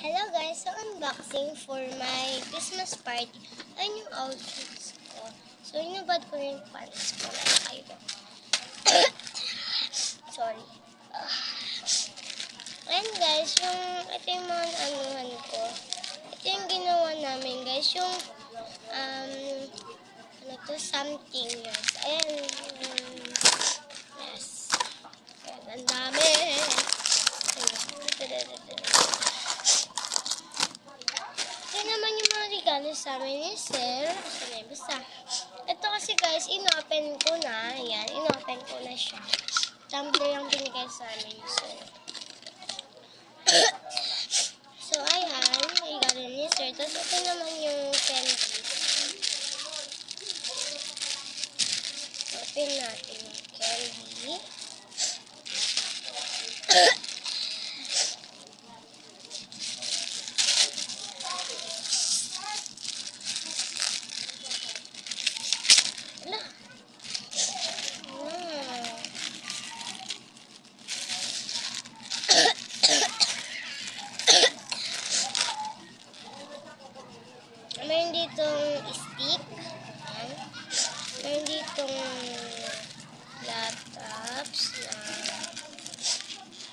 Hello guys, so unboxing for my Christmas party. Ayun yung outfits ko. So inubad ko na yung pants ko na kayo. Sorry. Ayan guys, ito yung mga anuhan ko. Ito yung ginawa namin guys, yung something yes. Ayan, yes. Ayan, ang dami. Ito naman yung mga regalo sa amin ni Sir. Basta. Ito kasi guys, inopen ko na. Ayan, inopen ko na siya. Tumbler yung binigay sa amin ni Sir. So, ayan, regalo ni Sir. Tapos ito naman yung candy. Open natin yung candy. Meron ditong stick. Meron ditong laptops na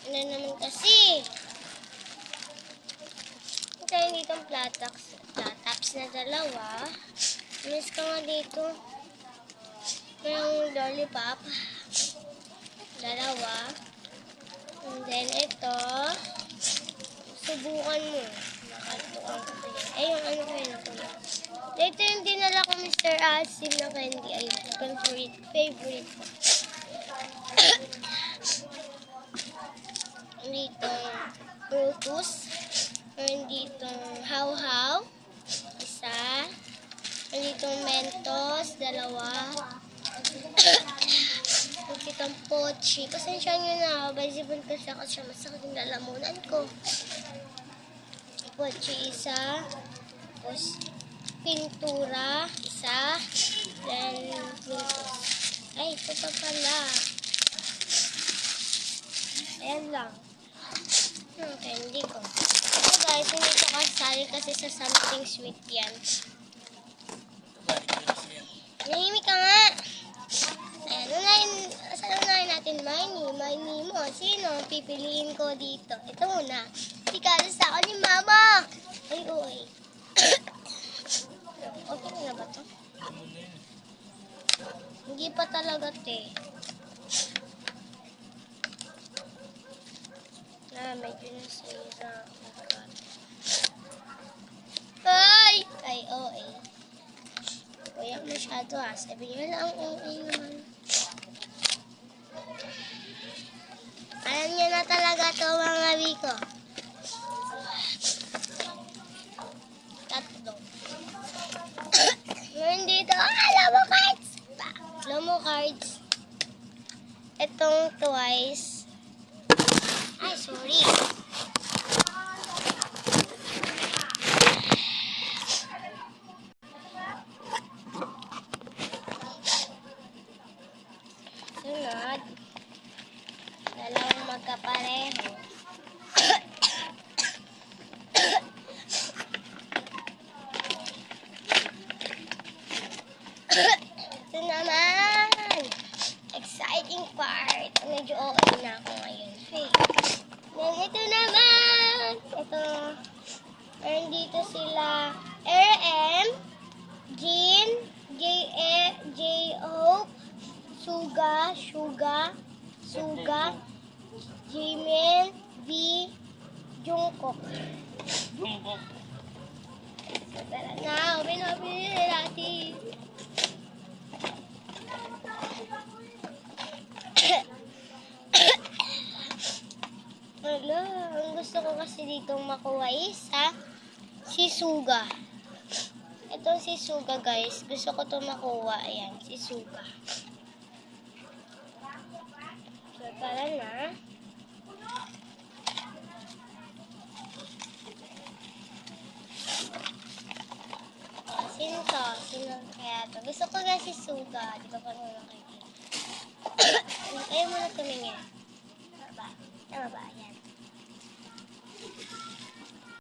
ano naman kasi. Meron ditong laptops na dalawa. Miss ka nga dito. Merong lollipop. Dalawa. And then ito. Subukan mo. Nakatukan ko yun. Ay, yung ano ko yun. Ito yung dinala ko Mr. Asim na candy. Ay, favorite ko. Ditong Brutus. Meron ditong How-How. Isa. Meron ditong Mentos. Dalawa. Meron ditong Pochi. Pasensya nyo na. Basibon kasi ako siya. Masakit yung lalamunan ko. Pochi isa. Tapos pintura isa. Then Brutus. Ay, ito pa pala. Ayan lang. Candy ko. Ito guys, hindi ko kasali kasi sa something sweet yan. Nahimik ka nga. Ayan, unahin natin Miney mo. Sino pipiliin ko dito? Ito muna. Ikalas ako ni Mama. Ay, uy. Okay na ba ito? Hindi pa talaga, te. Medyo nasira. Ay! Ay, OA. Kuya, masyado ha. Sabi niyo lang ang OA naman. Alam niyo na talaga ito mga biko. Tatlo. Meron dito. Lomo cards! Lomo cards. Itong twice. Ay, sorry. Sunod. Dalawang magkapareho. Ito naman. Exciting part. Medyo okay na ako ngayon. Then ito naman. Ito. Meron dito sila RM, Jean, J-Hope, Suga, Jimin, V, Jungkook. So, tara na. Pinapili natin. Wala. Ang gusto ko kasi ditong makuha isa, si Suga. Ito si Suga guys. Gusto ko itong makuha. Ayan, si Suga. So, tara na. Sino to? Sino kaya to? Gusto ko guys si Suga. Di ba parang nakikita? Ayaw mo na tumingin. Tama ba? Yan.